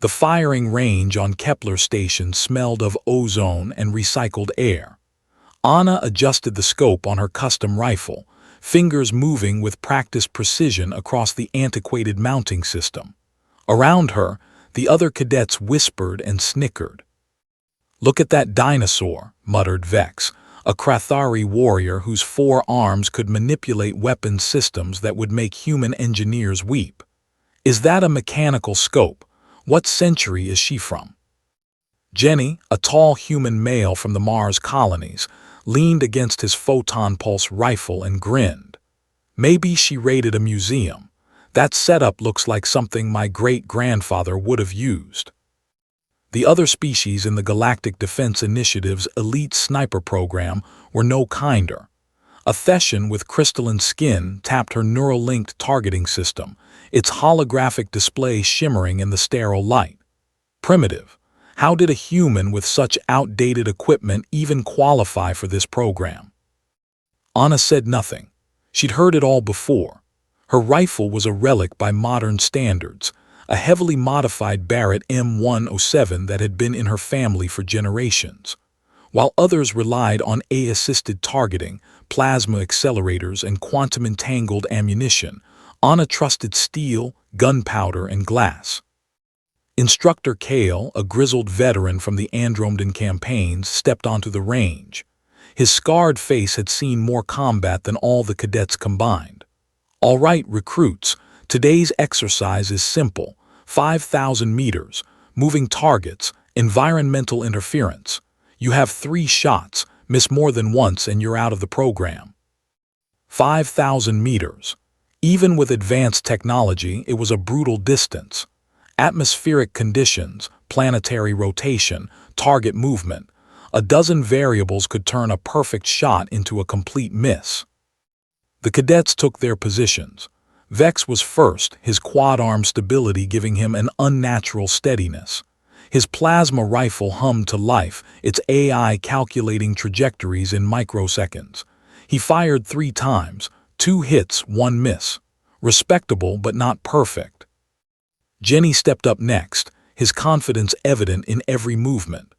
The firing range on Kepler Station smelled of ozone and recycled air. Anna adjusted the scope on her custom rifle, fingers moving with practiced precision across the antiquated mounting system. Around her, the other cadets whispered and snickered. "Look at that dinosaur," muttered Vex, a Krathari warrior whose 4 arms could manipulate weapon systems that would make human engineers weep. "Is that a mechanical scope? What century is she from?" Jenny, a tall human male from the Mars colonies, leaned against his photon pulse rifle and grinned. "Maybe she raided a museum. That setup looks like something my great-grandfather would have used." The other species in the Galactic Defense Initiative's elite sniper program were no kinder. A Thessian with crystalline skin tapped her neural-linked targeting system, its holographic display shimmering in the sterile light. Primitive. How did a human with such outdated equipment even qualify for this program? Anna said nothing. She'd heard it all before. Her rifle was a relic by modern standards, a heavily modified Barrett M107 that had been in her family for generations. While others relied on AI-assisted targeting, plasma accelerators, and quantum-entangled ammunition, Anna trusted steel, gunpowder, and glass. Instructor Kale, a grizzled veteran from the Andromedan campaigns, stepped onto the range. His scarred face had seen more combat than all the cadets combined. "All right, recruits, today's exercise is simple. 5,000 meters, moving targets, environmental interference. You have 3 shots, miss more than once and you're out of the program." 5,000 meters. Even with advanced technology, it was a brutal distance. Atmospheric conditions, planetary rotation, target movement, a dozen variables could turn a perfect shot into a complete miss. The cadets took their positions. Vex was first, his quad-arm stability giving him an unnatural steadiness. His plasma rifle hummed to life, its AI calculating trajectories in microseconds. He fired 3 times, 2 hits, 1 miss. Respectable but not perfect. Jenny stepped up next, his confidence evident in every movement.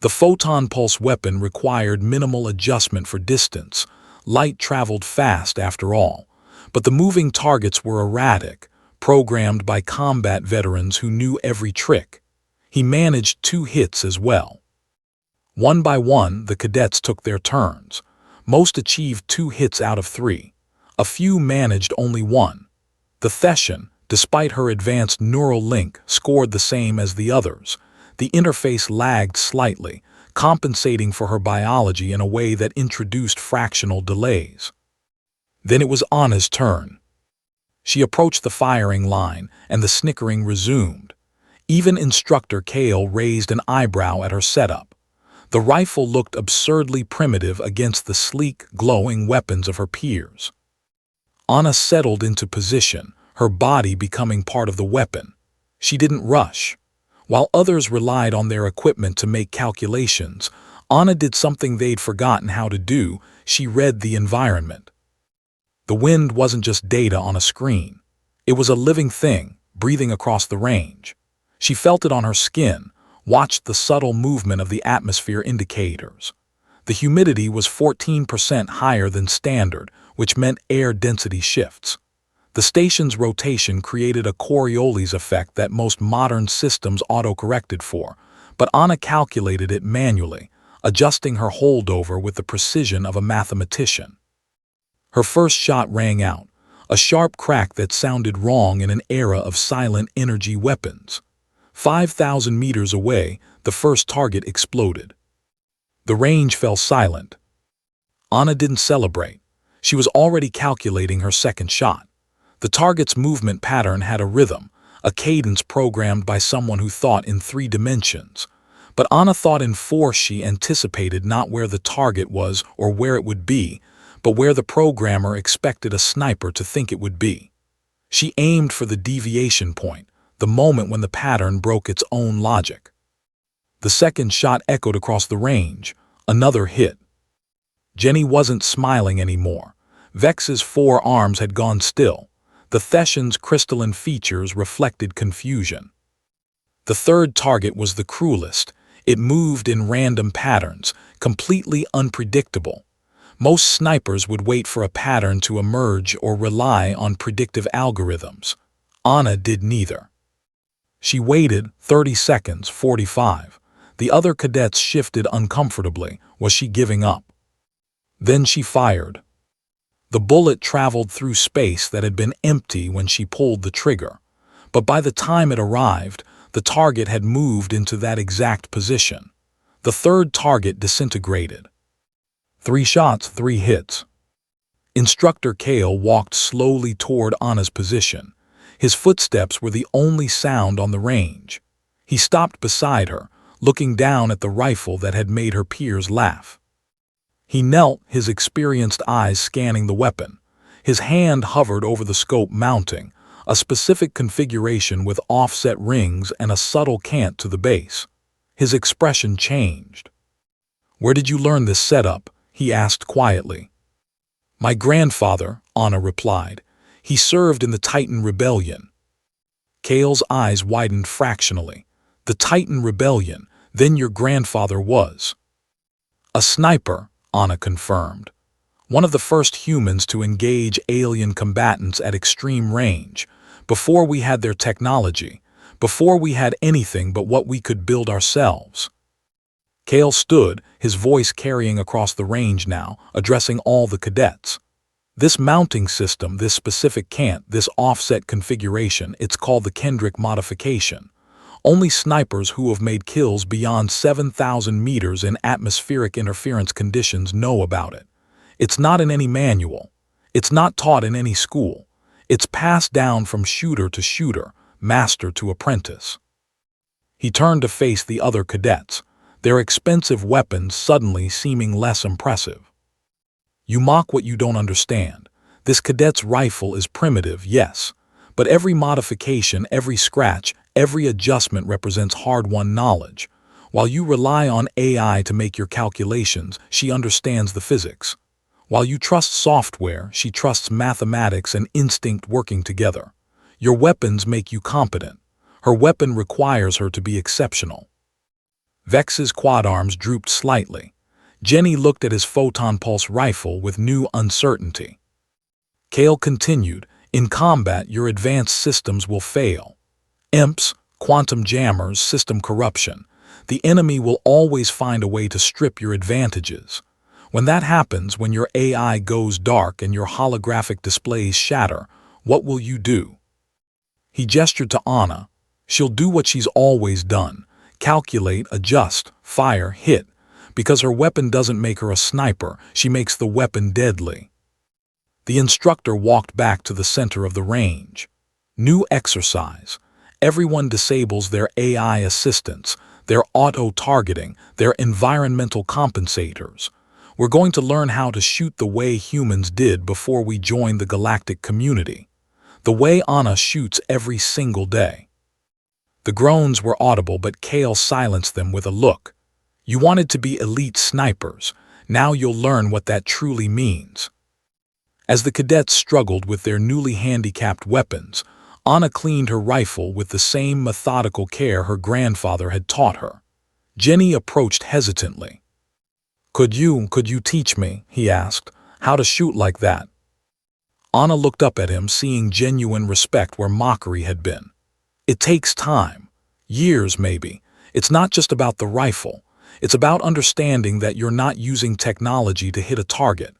The photon pulse weapon required minimal adjustment for distance. Light traveled fast after all. But the moving targets were erratic, programmed by combat veterans who knew every trick. He managed 2 hits as well. One by one, the cadets took their turns. Most achieved 2 hits out of 3. A few managed only 1. The Thessian, despite her advanced neural link, scored the same as the others. The interface lagged slightly, compensating for her biology in a way that introduced fractional delays. Then it was Anna's turn. She approached the firing line, and the snickering resumed. Even Instructor Kale raised an eyebrow at her setup. The rifle looked absurdly primitive against the sleek, glowing weapons of her peers. Anna settled into position, her body becoming part of the weapon. She didn't rush. While others relied on their equipment to make calculations, Anna did something they'd forgotten how to do. She read the environment. The wind wasn't just data on a screen. It was a living thing, breathing across the range. She felt it on her skin, watched the subtle movement of the atmosphere indicators. The humidity was 14% higher than standard, which meant air density shifts. The station's rotation created a Coriolis effect that most modern systems auto-corrected for, but Anna calculated it manually, adjusting her holdover with the precision of a mathematician. Her first shot rang out, a sharp crack that sounded wrong in an era of silent energy weapons. 5,000 meters away, the first target exploded. The range fell silent. Anna didn't celebrate. She was already calculating her second shot. The target's movement pattern had a rhythm, a cadence programmed by someone who thought in 3 dimensions. But Anna thought in 4. She anticipated not where the target was or where it would be, but where the programmer expected a sniper to think it would be. She aimed for the deviation point, the moment when the pattern broke its own logic. The second shot echoed across the range, another hit. Jenny wasn't smiling anymore. Vex's 4 arms had gone still. The Thessian's crystalline features reflected confusion. The third target was the cruelest. It moved in random patterns, completely unpredictable. Most snipers would wait for a pattern to emerge or rely on predictive algorithms. Anna did neither. She waited 30 seconds, 45. The other cadets shifted uncomfortably. Was she giving up? Then she fired. The bullet traveled through space that had been empty when she pulled the trigger. But by the time it arrived, the target had moved into that exact position. The third target disintegrated. 3 shots, 3 hits. Instructor Kale walked slowly toward Anna's position. His footsteps were the only sound on the range. He stopped beside her, looking down at the rifle that had made her peers laugh. He knelt, his experienced eyes scanning the weapon. His hand hovered over the scope mounting, a specific configuration with offset rings and a subtle cant to the base. His expression changed. "Where did you learn this setup?" he asked quietly. "My grandfather," Anna replied. "He served in the Titan Rebellion." Kale's eyes widened fractionally. "The Titan Rebellion, then your grandfather was." "A sniper," Anna confirmed. "One of the first humans to engage alien combatants at extreme range, before we had their technology, before we had anything but what we could build ourselves." Kale stood, his voice carrying across the range now, addressing all the cadets. "This mounting system, this specific cant, this offset configuration, it's called the Kendrick modification. Only snipers who have made kills beyond 7,000 meters in atmospheric interference conditions know about it. It's not in any manual. It's not taught in any school. It's passed down from shooter to shooter, master to apprentice." He turned to face the other cadets, their expensive weapons suddenly seeming less impressive. "You mock what you don't understand. This cadet's rifle is primitive, yes, but every modification, every scratch, every adjustment represents hard-won knowledge. While you rely on AI to make your calculations, she understands the physics. While you trust software, she trusts mathematics and instinct working together. Your weapons make you competent. Her weapon requires her to be exceptional." Vex's quad arms drooped slightly. Jenny looked at his photon pulse rifle with new uncertainty. Kale continued, "In combat, your advanced systems will fail. Imps, quantum jammers, system corruption. The enemy will always find a way to strip your advantages. When that happens, when your AI goes dark and your holographic displays shatter, what will you do?" He gestured to Anna. "She'll do what she's always done. Calculate, adjust, fire, hit. Because her weapon doesn't make her a sniper, she makes the weapon deadly." The instructor walked back to the center of the range. "New exercise. Everyone disables their AI assistants, their auto-targeting, their environmental compensators. We're going to learn how to shoot the way humans did before we joined the galactic community. The way Anna shoots every single day." The groans were audible, but Kale silenced them with a look. "You wanted to be elite snipers. Now you'll learn what that truly means." As the cadets struggled with their newly handicapped weapons, Anna cleaned her rifle with the same methodical care her grandfather had taught her. Jenny approached hesitantly. Could you teach me," he asked, "how to shoot like that?" Anna looked up at him, seeing genuine respect where mockery had been. "It takes time. Years, maybe. It's not just about the rifle. It's about understanding that you're not using technology to hit a target.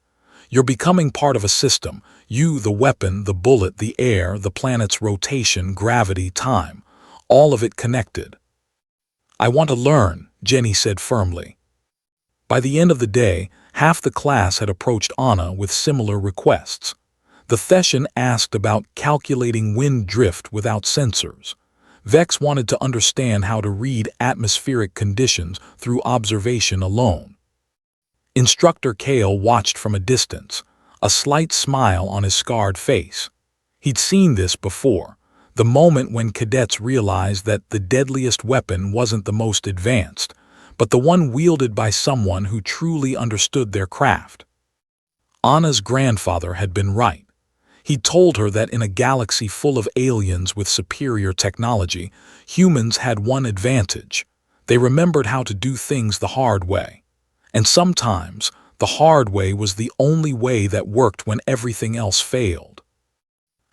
You're becoming part of a system. You, the weapon, the bullet, the air, the planet's rotation, gravity, time. All of it connected." "I want to learn," Jenny said firmly. By the end of the day, half the class had approached Anna with similar requests. The Theshan asked about calculating wind drift without sensors. Vex wanted to understand how to read atmospheric conditions through observation alone. Instructor Kale watched from a distance, a slight smile on his scarred face. He'd seen this before, the moment when cadets realized that the deadliest weapon wasn't the most advanced, but the one wielded by someone who truly understood their craft. Anna's grandfather had been right. He told her that in a galaxy full of aliens with superior technology, humans had one advantage. They remembered how to do things the hard way. And sometimes, the hard way was the only way that worked when everything else failed.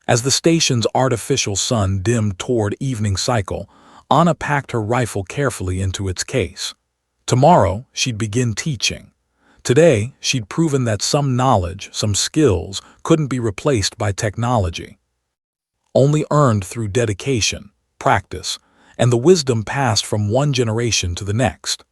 As the station's artificial sun dimmed toward evening cycle, Anna packed her rifle carefully into its case. Tomorrow, she'd begin teaching. Today, she'd proven that some knowledge, some skills, couldn't be replaced by technology. Only earned through dedication, practice, and the wisdom passed from one generation to the next.